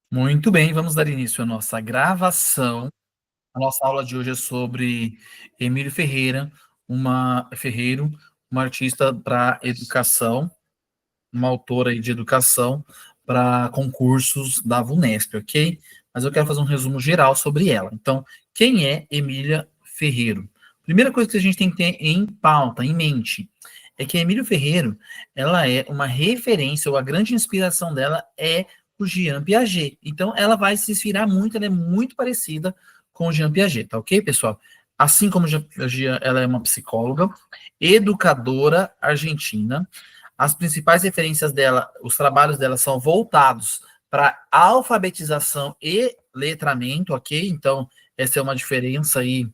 Muito bem, vamos dar início à nossa gravação. A nossa aula de hoje é sobre Emílio Ferreira, uma artista para educação, uma autora aí de educação para concursos da VUNESP, ok? Mas eu quero fazer um resumo geral sobre ela. Então, quem é Emília Ferreiro? Primeira coisa que a gente tem que ter em pauta, em mente, é que Emílio Ferreiro, ela é uma referência, ou a grande inspiração dela é o Jean Piaget. Então, ela vai se inspirar muito, ela é muito parecida com o Jean Piaget, tá ok, pessoal? Assim como a Jean, ela é uma psicóloga, educadora argentina. As principais referências dela, os trabalhos dela são voltados para alfabetização e letramento, ok? Então, essa é uma diferença aí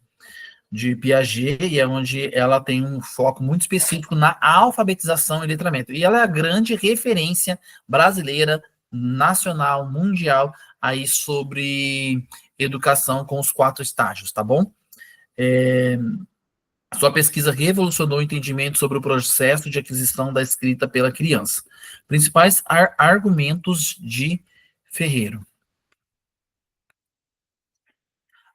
de Piaget, e é onde ela tem um foco muito específico na alfabetização e letramento. E ela é a grande referência brasileira, nacional, mundial, aí sobre educação com os 4 estágios, tá bom? Sua pesquisa revolucionou o entendimento sobre o processo de aquisição da escrita pela criança. Principais argumentos de Ferreiro.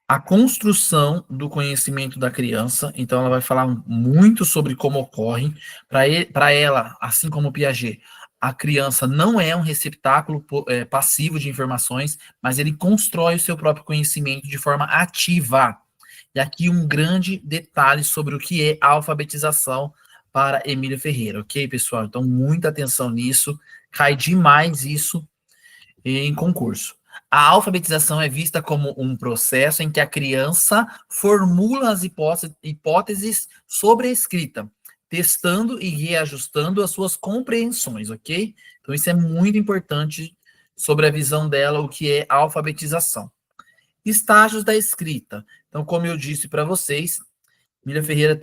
A construção do conhecimento da criança, então ela vai falar muito sobre como ocorre. Para ela, assim como Piaget, a criança não é um receptáculo passivo de informações, mas ele constrói o seu próprio conhecimento de forma ativa. E aqui um grande detalhe sobre o que é alfabetização para Emília Ferreira, ok, pessoal? Então, muita atenção nisso, cai demais isso em concurso. A alfabetização é vista como um processo em que a criança formula as hipóteses sobre a escrita, testando e reajustando as suas compreensões, ok? Então, isso é muito importante sobre a visão dela, o que é alfabetização. Estágios da escrita. Então, como eu disse para vocês, Miriam Ferreira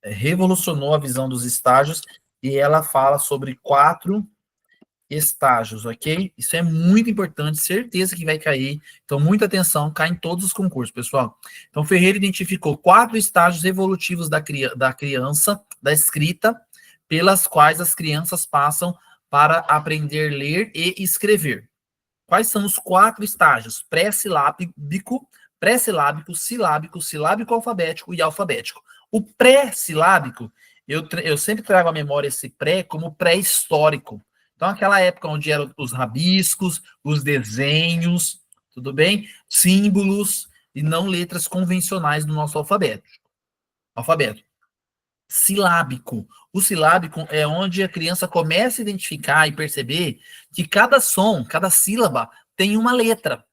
revolucionou a visão dos estágios e ela fala sobre 4 estágios, ok? Isso é muito importante, certeza que vai cair. Então, muita atenção, cai em todos os concursos, pessoal. Então, Ferreira identificou 4 estágios evolutivos da criança, da escrita, pelas quais as crianças passam para aprender a ler e escrever. Quais são os 4 estágios? Pré-silábico, silábico, silábico alfabético e alfabético. O pré-silábico, eu sempre trago à memória esse pré como pré-histórico. Então, aquela época onde eram os rabiscos, os desenhos, tudo bem? Símbolos e não letras convencionais do nosso alfabeto. Silábico. O silábico é onde a criança começa a identificar e perceber que cada som, cada sílaba tem uma letra,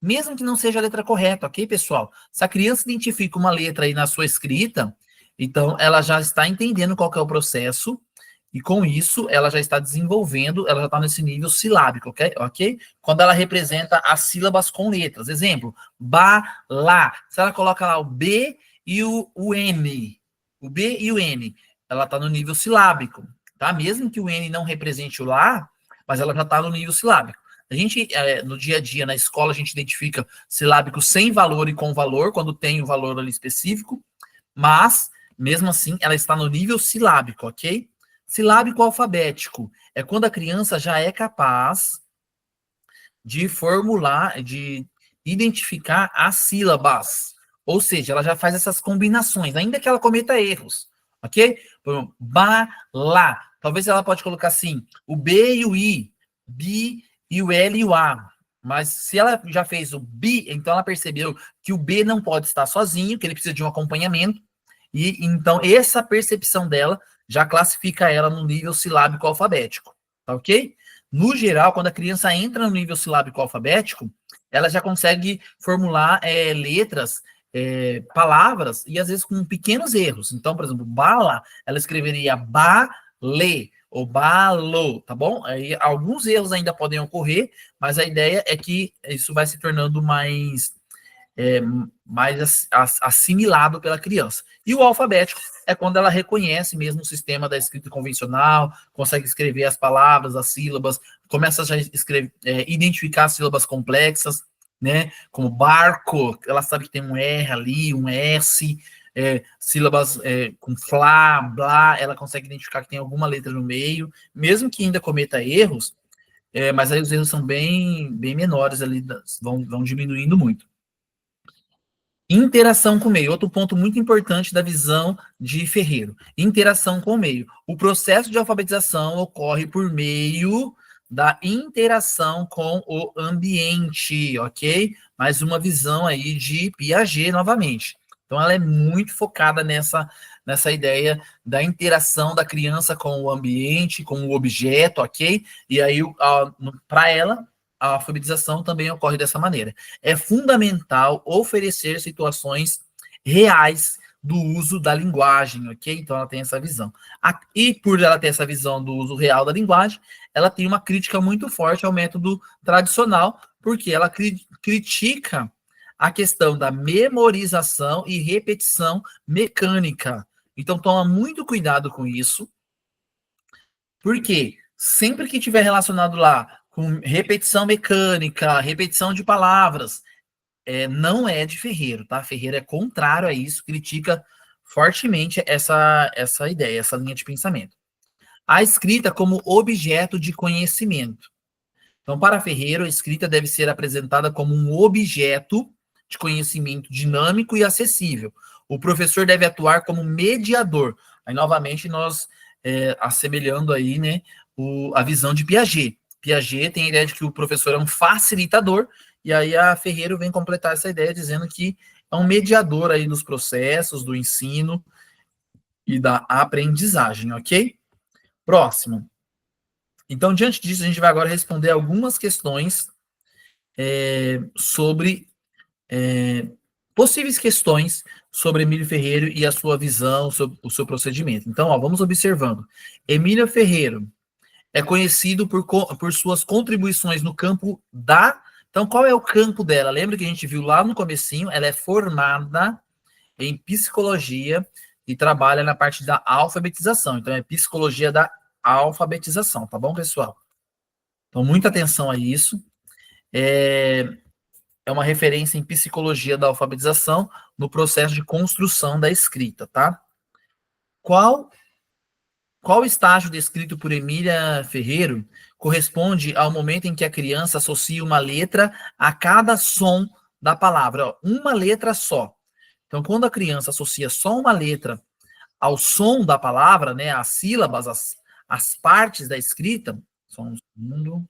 mesmo que não seja a letra correta, ok, pessoal? Se a criança identifica uma letra aí na sua escrita, então ela já está entendendo qual que é o processo, e com isso ela já está desenvolvendo, ela já está nesse nível silábico, ok? Quando ela representa as sílabas com letras. Exemplo, ba, lá. Se ela coloca lá o B e o N, o B e o N, ela está no nível silábico, tá? Mesmo que o N não represente o lá, mas ela já está no nível silábico. A gente, no dia a dia, na escola, a gente identifica silábico sem valor e com valor, quando tem o valor ali específico, mas, mesmo assim, ela está no nível silábico, ok? Silábico alfabético é quando a criança já é capaz de formular, de identificar as sílabas. Ou seja, ela já faz essas combinações, ainda que ela cometa erros, ok? Ba, lá. Talvez ela pode colocar assim, o B e o I, bi e o L e o A. Mas se ela já fez o bi, então ela percebeu que o B não pode estar sozinho, que ele precisa de um acompanhamento. E então essa percepção dela já classifica ela no nível silábico alfabético, tá ok? No geral, quando a criança entra no nível silábico alfabético, ela já consegue formular letras, palavras, e às vezes com pequenos erros. Então, por exemplo, bala, ela escreveria bale, ou balo, tá bom? Aí alguns erros ainda podem ocorrer, mas a ideia é que isso vai se tornando é, mais assimilado pela criança. E o alfabético é quando ela reconhece mesmo o sistema da escrita convencional, consegue escrever as palavras, as sílabas, começa a já identificar as sílabas complexas, né? Como barco, ela sabe que tem um R ali, um S, sílabas com flá, blá, ela consegue identificar que tem alguma letra no meio, mesmo que ainda cometa erros, mas aí os erros são bem menores ali, vão diminuindo muito. Interação com o meio, outro ponto muito importante da visão de Ferreiro. Interação com o meio. O processo de alfabetização ocorre por meio da interação com o ambiente, ok? Mais uma visão aí de Piaget novamente. Então ela é muito focada nessa ideia da interação da criança com o ambiente, com o objeto, ok? E aí, para ela, a alfabetização também ocorre dessa maneira. É fundamental oferecer situações reais do uso da linguagem, ok? Então ela tem essa visão. E por ela ter essa visão do uso real da linguagem, ela tem uma crítica muito forte ao método tradicional, porque ela critica a questão da memorização e repetição mecânica. Então toma muito cuidado com isso, porque sempre que tiver relacionado lá com repetição mecânica, repetição de palavras, não é de Ferreiro, tá? Ferreiro é contrário a isso, critica fortemente essa ideia, essa linha de pensamento. A escrita como objeto de conhecimento. Então, para Ferreiro, a escrita deve ser apresentada como um objeto de conhecimento dinâmico e acessível. O professor deve atuar como mediador. Aí, novamente, nós assemelhando aí, né, a visão de Piaget. Piaget tem a ideia de que o professor é um facilitador, e aí a Ferreiro vem completar essa ideia dizendo que é um mediador aí nos processos do ensino e da aprendizagem, ok? Próximo. Então, diante disso, a gente vai agora responder algumas questões sobre possíveis questões sobre Emílio Ferreiro e a sua visão, o seu procedimento. Então, vamos observando. Emílio Ferreiro é conhecido por suas contribuições no campo da... Então, qual é o campo dela? Lembra que a gente viu lá no comecinho? Ela é formada em psicologia e trabalha na parte da alfabetização. Então, é psicologia da alfabetização, tá bom, pessoal? Então, muita atenção a isso. É uma referência em psicologia da alfabetização no processo de construção da escrita, tá? Qual estágio descrito por Emília Ferreiro corresponde ao momento em que a criança associa uma letra a cada som da palavra? Ó, uma letra só. Então, quando a criança associa só uma letra ao som da palavra, né, as sílabas, as partes da escrita, só um segundo.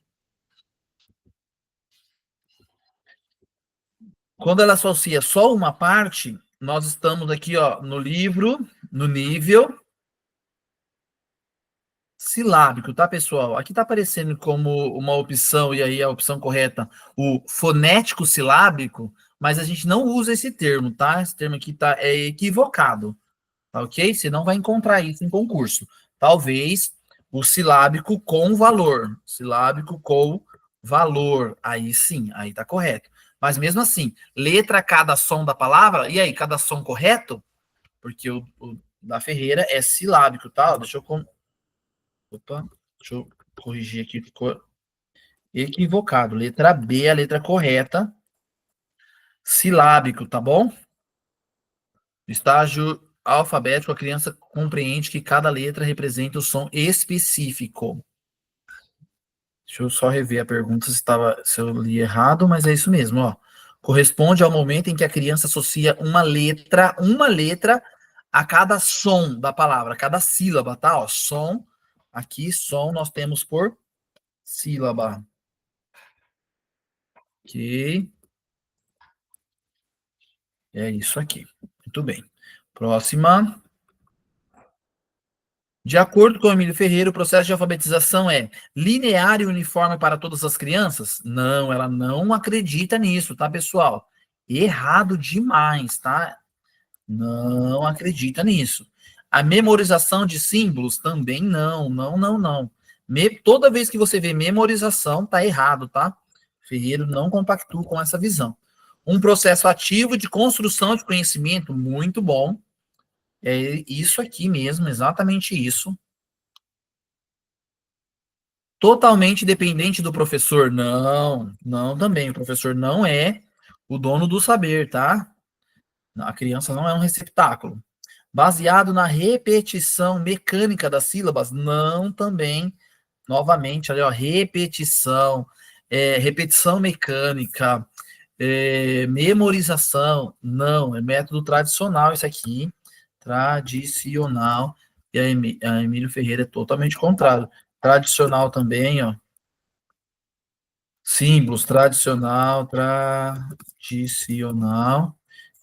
Quando ela associa só uma parte, nós estamos aqui, ó, no livro, no nível silábico, tá, pessoal? Aqui tá aparecendo como uma opção, e aí a opção correta, o fonético silábico, mas a gente não usa esse termo, tá? Esse termo aqui é equivocado, tá ok? Você não vai encontrar isso em concurso. Talvez o silábico com valor, silábico com valor, aí sim, aí tá correto. Mas mesmo assim, letra a cada som da palavra, e aí, cada som correto? Porque o da Ferreira é silábico, tá? Deixa eu corrigir aqui, ficou equivocado. Letra B, a letra correta. Silábico, tá bom? Estágio alfabético, a criança compreende que cada letra representa o som específico. Deixa eu só rever a pergunta se eu li errado, mas é isso mesmo, ó. Corresponde ao momento em que a criança associa uma letra a cada som da palavra, a cada sílaba, tá? Ó, som, aqui, som nós temos por sílaba. Ok. É isso aqui. Muito bem. Próxima. De acordo com o Emílio Ferreira, o processo de alfabetização é linear e uniforme para todas as crianças? Não, ela não acredita nisso, tá, pessoal? Errado demais, tá? Não acredita nisso. A memorização de símbolos também não, não, não, não. Toda vez que você vê memorização, tá errado, tá? Ferreira não compactua com essa visão. Um processo ativo de construção de conhecimento, muito bom. É isso aqui mesmo, exatamente isso. Totalmente dependente do professor? Não, não também. O professor não é o dono do saber, tá? A criança não é um receptáculo. Baseado na repetição mecânica das sílabas? Não também. novamente, ali, ó, repetição, repetição mecânica, memorização. Não, é método tradicional isso aqui. Tradicional. E a Emílio Ferreira é totalmente contrário. Tradicional também, ó. Símbolos, tradicional.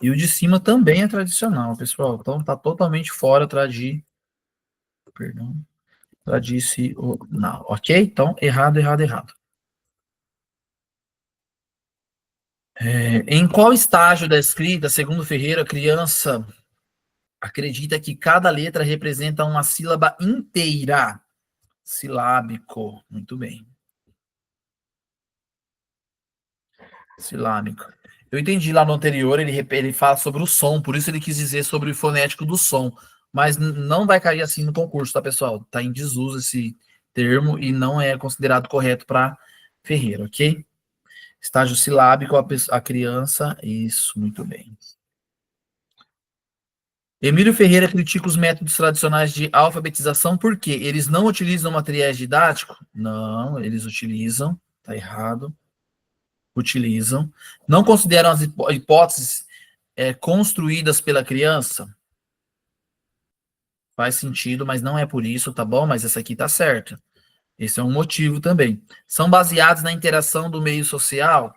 E o de cima também é tradicional, pessoal. Então tá totalmente fora perdão, tradicional, ok? Então, errado. Em qual estágio da escrita, segundo Ferreira, a criança acredita que cada letra representa uma sílaba inteira? Silábico. Muito bem. Silábico. Eu entendi lá no anterior, ele fala sobre o som, por isso ele quis dizer sobre o fonético do som. Mas não vai cair assim no concurso, tá, pessoal? Tá em desuso esse termo e não é considerado correto para Ferreira, ok? Estágio silábico, a criança. Isso, muito bem. Emílio Ferreira critica os métodos tradicionais de alfabetização porque eles não utilizam materiais didáticos? Não, eles utilizam. Tá errado. Utilizam. Não consideram as hipóteses construídas pela criança? Faz sentido, mas não é por isso, tá bom? Mas essa aqui tá certa. Esse é um motivo também. São baseados na interação do meio social?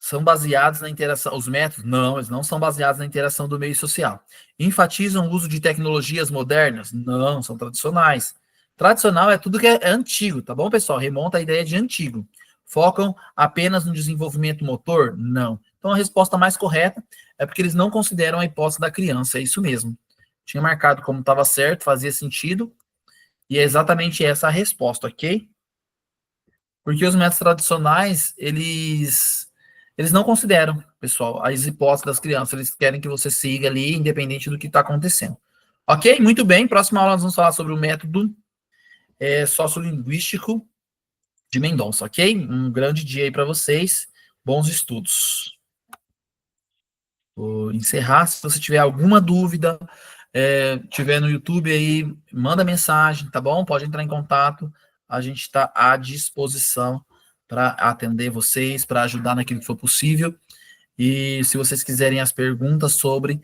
São baseados na interação. Os métodos? Não, eles não são baseados na interação do meio social. Enfatizam o uso de tecnologias modernas? Não, são tradicionais. Tradicional é tudo que é antigo, tá bom, pessoal? Remonta a ideia de antigo. Focam apenas no desenvolvimento motor? Não. Então a resposta mais correta é porque eles não consideram a hipótese da criança, é isso mesmo. Tinha marcado como estava certo, fazia sentido, e é exatamente essa a resposta, ok? Porque os métodos tradicionais, eles não consideram, pessoal, as hipóteses das crianças. Eles querem que você siga ali, independente do que está acontecendo. Ok? Muito bem. Próxima aula nós vamos falar sobre o método sociolinguístico de Mendonça, ok? Um grande dia aí para vocês. Bons estudos. Vou encerrar. Se você tiver alguma dúvida, tiver no YouTube aí, manda mensagem, tá bom? Pode entrar em contato. A gente está à disposição para atender vocês, para ajudar naquilo que for possível. E se vocês quiserem as perguntas sobre,